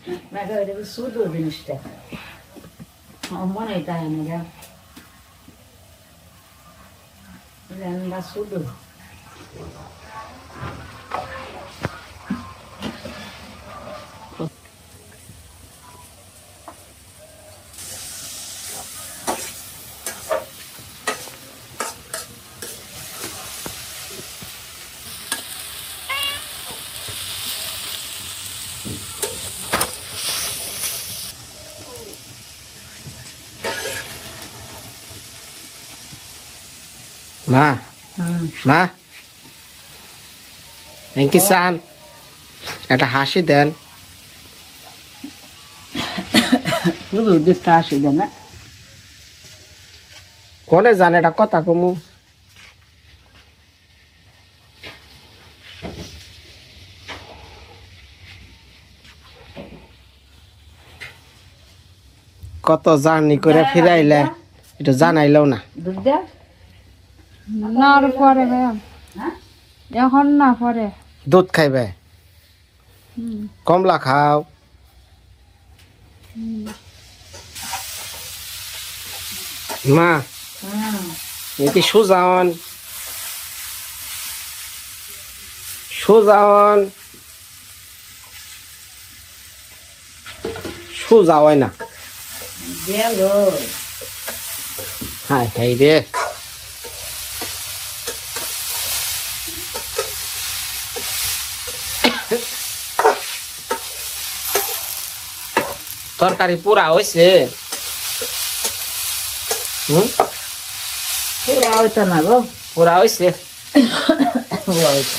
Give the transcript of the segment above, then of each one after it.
Magari sudo জিনিসটা আমার মনে তাই না রান্না সুদো মা মা এঙ্কি চান একটা হাসি দেন শুধু দেখতে আসি না কোনে জান এটা কথা কমু কত জার্নি করে ফিরাইলে এটা জানাইলেও না দুধ দে না আর পরে ম্যাম এখন না পরে দুধ খাইবে কমলা খাও মা এটি সুজান সুজান সুজা হয় না দেলো হাই হাই রে তরকারি পুরা হয়েছে পুরা হইতো না গো পুরা হয়েছে পুরা হইতো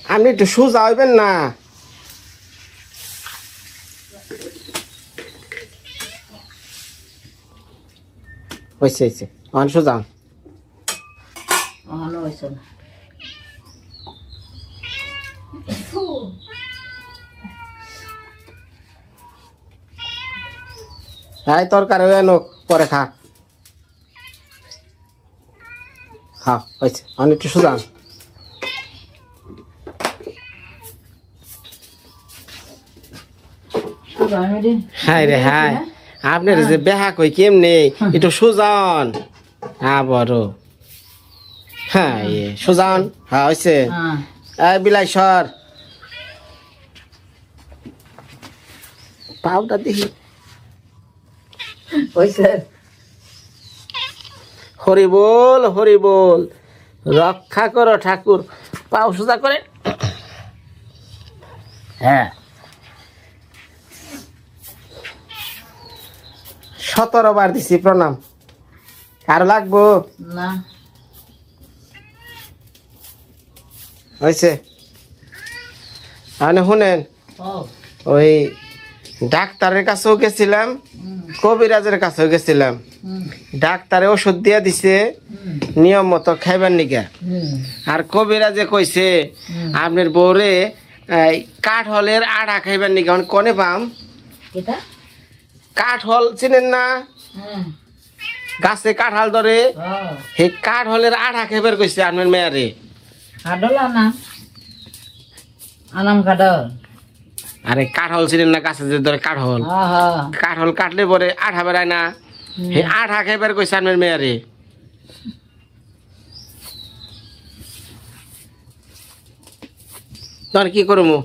আপনি একটু সোজা হইবেন না হয়েছে হয়েছে অন সোজা ভালো হইতো না হ্যাঁ তরকারি হয়ে নোক পরে খা খা হয়েছে অন একটু সোজা হ্যাঁ রে হ্যাঁ আপনার যে বেহা কই কেমনে একটু সুজান হ্যাঁ বড় হ্যাঁ সুজান হ্যাঁ হয়েছে এই বিলাই সর পাউডার দেখি হইছে হরি বল হরি বল রক্ষা করো ঠাকুর পাও সোজা করে হ্যাঁ 17 বার দিছি প্রণাম আর লাগবো না হয়েছে তাহলে শুনেন ও ওই ডাক্তারের কাছেও গেছিলাম কবিরাজের কাছেও গেছিলাম ডাক্তারে ওষুধ দিয়া দিছে নিয়ম মতো খাইবার নিগা আর কবিরাজে কইছে আপনার বউরে কাঠহলের আড়া খাইবার নিগা কনে পাম এটা কাঠহল চিনেন না গাছে কাঁঠাল ধরে সেই কাঠহলের আড়া খাইবার কইছে আপনার মেয়ারে কাডলা না আনাম কাডল আরে কাঠহল চিনেন না গাছে যে ধরে কাঠহল কাঠহল কাটলে পরে আঠা বেড়ায় না সেই আঠা খাইবার কইছে আপনার মেয়ারে তখন কি করবো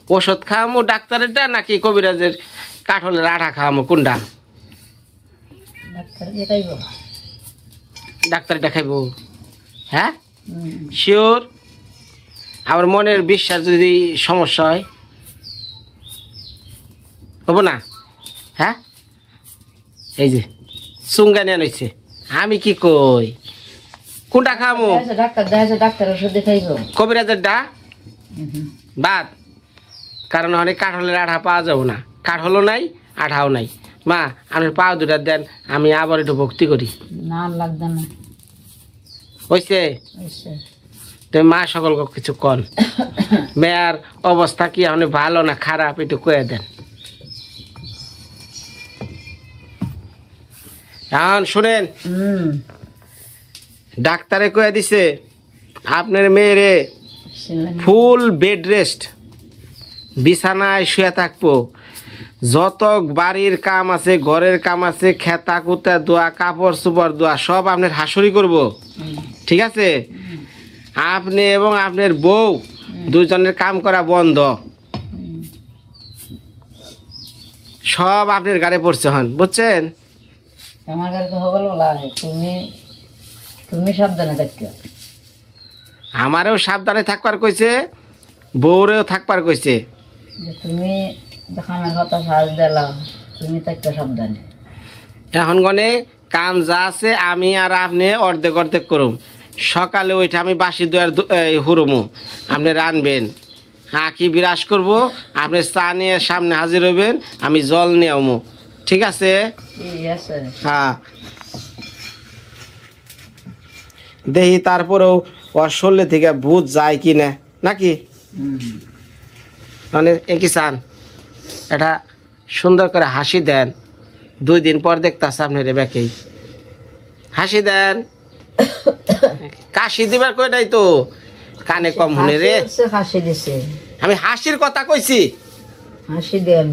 ওষুধ খাওয়ামো ডাক্তারেরটা নাকি কবিরাজের কাঠলের আঠা খাওয়ামো কোনটা ডাক্তারটা খাইবো হ্যাঁ শিওর আমার মনের বিশ্বাস যদি সমস্যা হয় হবো না হ্যাঁ এই যে চুঙ্গা নিয়ে নইছে আমি কি কই কোনটা খাওয়ামো ডাক্তার দেখাইছে ডাক্তার ওষুধ দেখাইব কবিরাজের ডা বাদ কারণ অনেক কাঠলের আঠা পাওয়া যাবো না কাঠলও নাই আঠাও নাই মা আমি পাও দুটা দেন আমি আবার একটু ভক্তি করি না লাগবে না হয়েছে তো মা সকল কিছু কন মেয়ার অবস্থা কি এখন ভালো না খারাপ একটু কয়ে দেন এখন শুনেন ডাক্তারে কয়ে দিছে আপনার মেয়েরে ফুল বেড রেস্ট, বিছানায় শুয়ে থাকবো। যত বাড়ির কাম আছে, ঘরের কাম আছে, খেতা কুতা দোয়া, কাপড় চোপড় দোয়া, সব আপনার হাসুরি করব, ঠিক আছে? আপনি এবং আপনার বউ দুজনের কাম করা বন্ধ, সব আপনার গাড়ি পড়ছে হন, বুঝছেন? আমার কাছে তো হবল বলা আছে, তুমি সাবধানে থাকো। আমারও সাবধানে থাকবার কইছে, বউরেও থাকবার কইছে। যে তুমি আমার কথা সাহায্য দিলাম, তুমি থাকতে সাবধানে। এখন গনে কাম যা আছে আমি আর আপনি অর্ধেক অর্ধেক করুম। সকালে ওইটা আমি বাসি দুয়ার হুরুমু, আপনি রানবেন, আঁকি বিরাজ করব, আপনি চা নিয়ে সামনে হাজির হইবেন, আমি জল নিয়ে আমু, ঠিক আছে? ঠিক আছে। হ্যাঁ, দেখি তারপরেও ওর শরীর থেকে ভূত যায় কি না, নাকি? মানে একই চান এটা সুন্দর করে হাসি দেন, 2 দিন পর দেখতেছে আপনার ব্যাকেই হাসি দেন। কাশি দিবার কয়টাই তো কানে কম শুনে রে। হাসি দিছে, আমি হাসির কথা কইছি। হাসি দেন।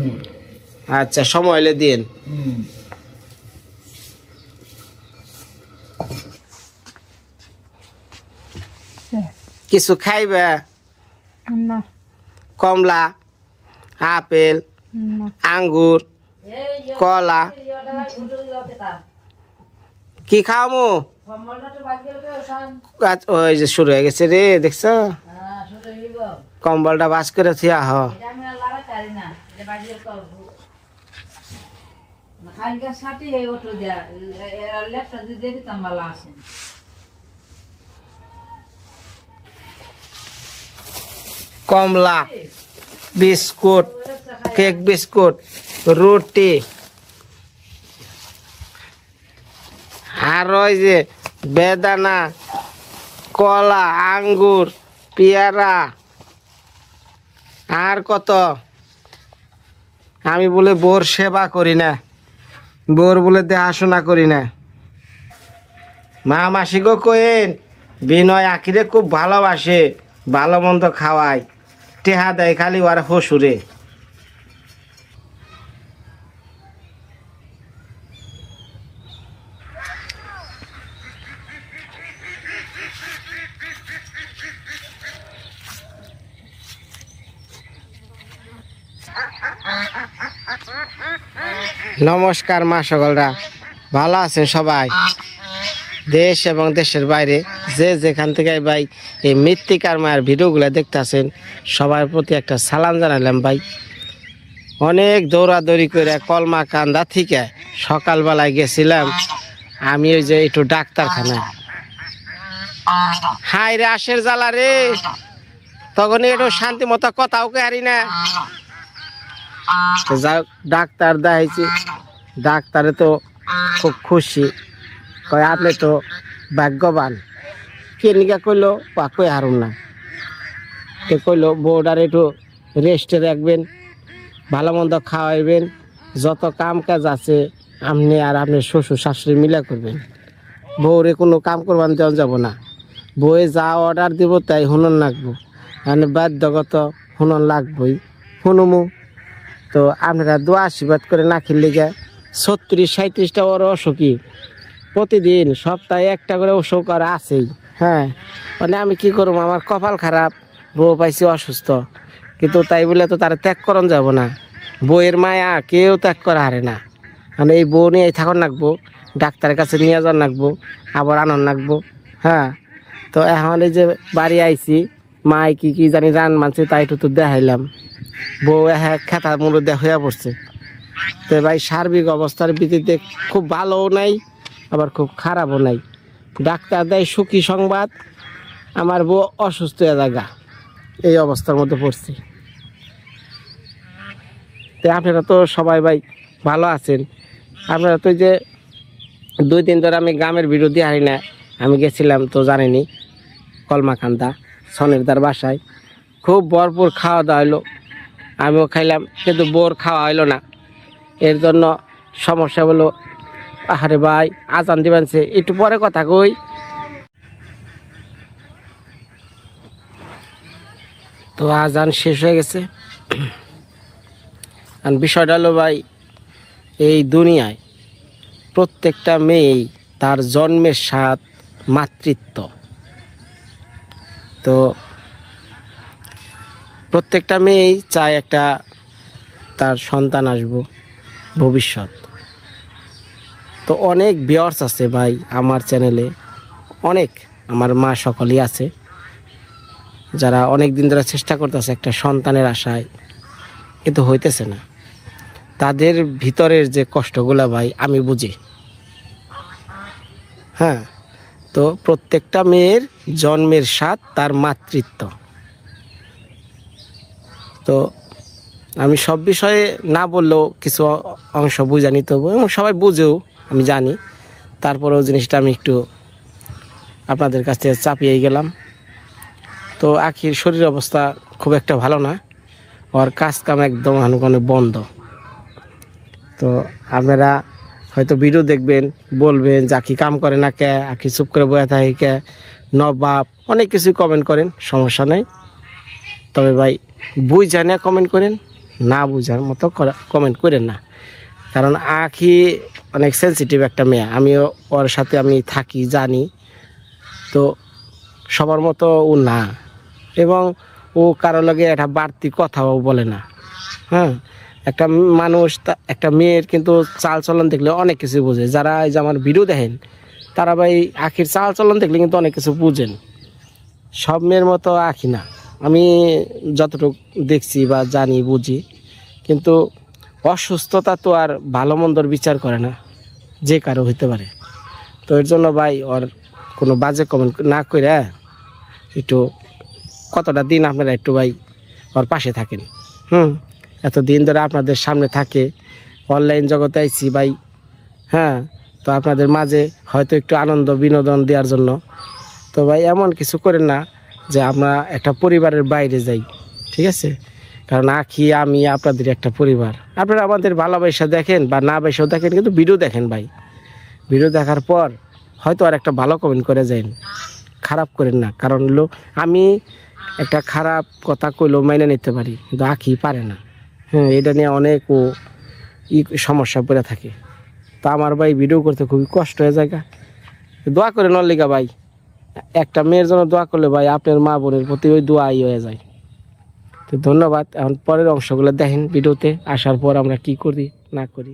আচ্ছা, সময় হলে দিন। কিছু খাইবে? না কমলা, আপেল, না আঙ্গুর, কলা কি খাওয়ামু? ওই যে শুরু হয়ে গেছে রে, দেখছ? কম্বলটা বাস করে থিয়া হ। কমলা, বিস্কুট, কেক বিস্কুট, রুটি, আর ওই যে বেদানা, কলা, আঙ্গুর, পেয়ারা, আর কত। আমি বলে বোর সেবা করি না, বোর বলে দেখাশোনা করি না। মা মাসিগো কইন বিনয় আখিরে খুব ভালোবাসে, ভালো মন্দ খাওয়ায়, টেহা দেয় খালি ওর হসুরে। নমস্কার মা সকলরা, ভালো আছেন সবাই? দেশ এবং দেশের বাইরে যে যেখান থেকে ভাই এই মৃত্তিকার মায়ের ভিডিওগুলো দেখতেছেন, সবার প্রতি একটা সালাম জানালাম ভাই। অনেক দৌড়াদৌড়ি করে কলমা কান্দা থেকে সকালবেলায় গেছিলাম আমি ওই যে একটু ডাক্তারখানায়। হাই রে আশের জ্বালা রে, তখন একটু শান্তি মতো কথাও হারি না। যাক, ডাক্তার দেখাইছি, ডাক্তারে তো খুব খুশি, কয় আপনি তো ভাগ্যবান। কেনিকা কইলো কই হারুন না, কে কইলো বউডার একটু রেস্টে রাখবেন, ভালো মন্দ খাওয়াইবেন, যত কাম কাজ আছে আপনি আর আপনার শ্বশুর শাশুড়ি মিলা করবেন, বউরে কোনো কাম করবান দেওয়া যাব না, বউয়ে যা অর্ডার দিব তাই শুনন লাগবো, মানে বাধ্যগত শুনন লাগবই, শুনুমু। তো আপনারা দোয়া আশীর্বাদ করে না খেললে গে 36-37টা ওর অসুখী, প্রতিদিন সপ্তাহে একটা করে অসুখ আর আছেই। হ্যাঁ, মানে আমি কি করবো, আমার কপাল খারাপ, বউ পাইছি অসুস্থ, কিন্তু তাই বলে তো তারা ত্যাগ করন যাব না, বউয়ের মায়া কেউ ত্যাগ করা হারে না। মানে এই বউ নিয়ে থাকুন লাগবো, ডাক্তারের কাছে নিয়ে যান লাগবো, আবার আনন্দ লাগবো। হ্যাঁ, তো এখন এই যে বাড়ি আইছি, মাই কি কি জানি রান মানছে তাই একটু তো দেখাইলাম, বউ হ্যাঁ খেতা মুড়ো হইয়া পড়ছে। তো ভাই সার্বিক অবস্থার ভিত্তিতে খুব ভালোও নাই, আবার খুব খারাপও নাই। ডাক্তার দেয় সুখী সংবাদ, আমার বউ অসুস্থ হয়ে জায়গা, এই অবস্থার মধ্যে পড়ছি। তো আপনারা তো সবাই ভাই ভালো আছেন। আপনারা তো যে 2 দিন ধরে আমি গ্রামের ভিডিও দিয়ে হারি না, আমি গেছিলাম তো জানেনি কলমাকান্দা সনেরদার বাসায়, খুব ভরপুর খাওয়া দাওয়া হলো, আমিও খাইলাম, কিন্তু বোর খাওয়া হইলো না। এর জন্য সমস্যা হলো, আরে ভাই আজান দিবানছে, একটু পরে কথা কই। তো আজান শেষ হয়ে গেছে। আর বিষয়টা হলো ভাই, এই দুনিয়ায় প্রত্যেকটা মেয়েই তার জন্মের স্বাদ মাতৃত্ব। তো প্রত্যেকটা মেয়েই চায় একটা তার সন্তান আসবো ভবিষ্যৎ। তো অনেক ভিউয়ার্স আছে ভাই আমার চ্যানেলে, অনেক আমার মা সকলেই আছে যারা অনেক দিন ধরে চেষ্টা করতেছে একটা সন্তানের আশায়, কিন্তু হইতেছে না। তাদের ভিতরের যে কষ্টগুলা ভাই আমি বুঝি। হ্যাঁ, তো প্রত্যেকটা মেয়ের জন্মের স্বাদ তার মাতৃত্ব। তো আমি সব বিষয়ে না বললেও কিছু অংশ বুঝে নিতে হবে, এবং সবাই বুঝেও আমি জানি, তারপরেও জিনিসটা আমি একটু আপনাদের কাছ থেকে চাপিয়ে গেলাম। তো আখির শরীর অবস্থা খুব একটা ভালো না, ওর কাজ কাম একদম আনুগণে বন্ধ। তো আপনারা হয়তো ভিডিও দেখবেন, বলবেন যে আখি কাম করে না কে, আখি চুপ করে বয়ে থাকে কে, নবাব অনেক কিছুই কমেন্ট করেন, সমস্যা নেই। তবে ভাই বুঝা না কমেন্ট করেন, না বুঝার মতো কমেন্ট করেন না। কারণ আখি অনেক সেন্সিটিভ একটা মেয়ে, আমিও ওর সাথে আমি থাকি জানি। তো সবার মতো ও না, এবং ও কারো লগে একটা বাড়তি কথাও বলে না। হ্যাঁ, একটা মানুষ একটা মেয়ের কিন্তু চাল চলন দেখলে অনেক কিছু বোঝে। যারা এই যে আমার ভিডিও দেখেন তারা ভাই আখির চাল চলন দেখলে কিন্তু অনেক কিছু বুঝেন। সব মেয়ের মতো আখি না, আমি যতটুকু দেখছি বা জানি বুঝি। কিন্তু অসুস্থতা তো আর ভালো মন্দর বিচার করে না, যে কারো হইতে পারে। তো এর জন্য ভাই ওর কোনো বাজে কমেন্ট না করে একটু কতটা দিন আপনারা একটু ভাই ওর পাশে থাকেন। এত দিন ধরে আপনাদের সামনে থাকে, অনলাইন জগতে আইছি ভাই। হ্যাঁ, তো আপনাদের মাঝে হয়তো একটু আনন্দ বিনোদন দেওয়ার জন্য। তো ভাই এমন কিছু করেন না যে আমরা একটা পরিবারের বাইরে যাই, ঠিক আছে? কারণ আখি আমি আপনাদের একটা পরিবার। আপনারা আমাদের ভালোবাসা দেখেন বা না বাসাও দেখেন, কিন্তু ভিডিও দেখেন ভাই। ভিডিও দেখার পর হয়তো আর একটা ভালো কমেন্ট করে যান, খারাপ করেন না। কারণ হলো আমি একটা খারাপ কথা কইলেও মাইনে নিতে পারি, কিন্তু আখি পারে না। হ্যাঁ, এটা নিয়ে অনেক ও সমস্যা পড়ে থাকে। তো আমার ভাই ভিডিও করতে খুবই কষ্ট হয়ে যায়। দোয়া করেন অল্লিকা ভাই, একটা মেয়ের জন্য দোয়া করলে ভাই আপনার মা বোনের প্রতি ওই দোয়াই হয়ে যায়। তো ধন্যবাদ। এখন পরের অংশগুলো দেখেন ভিডিওতে, আসার পর আমরা কি করি না করি।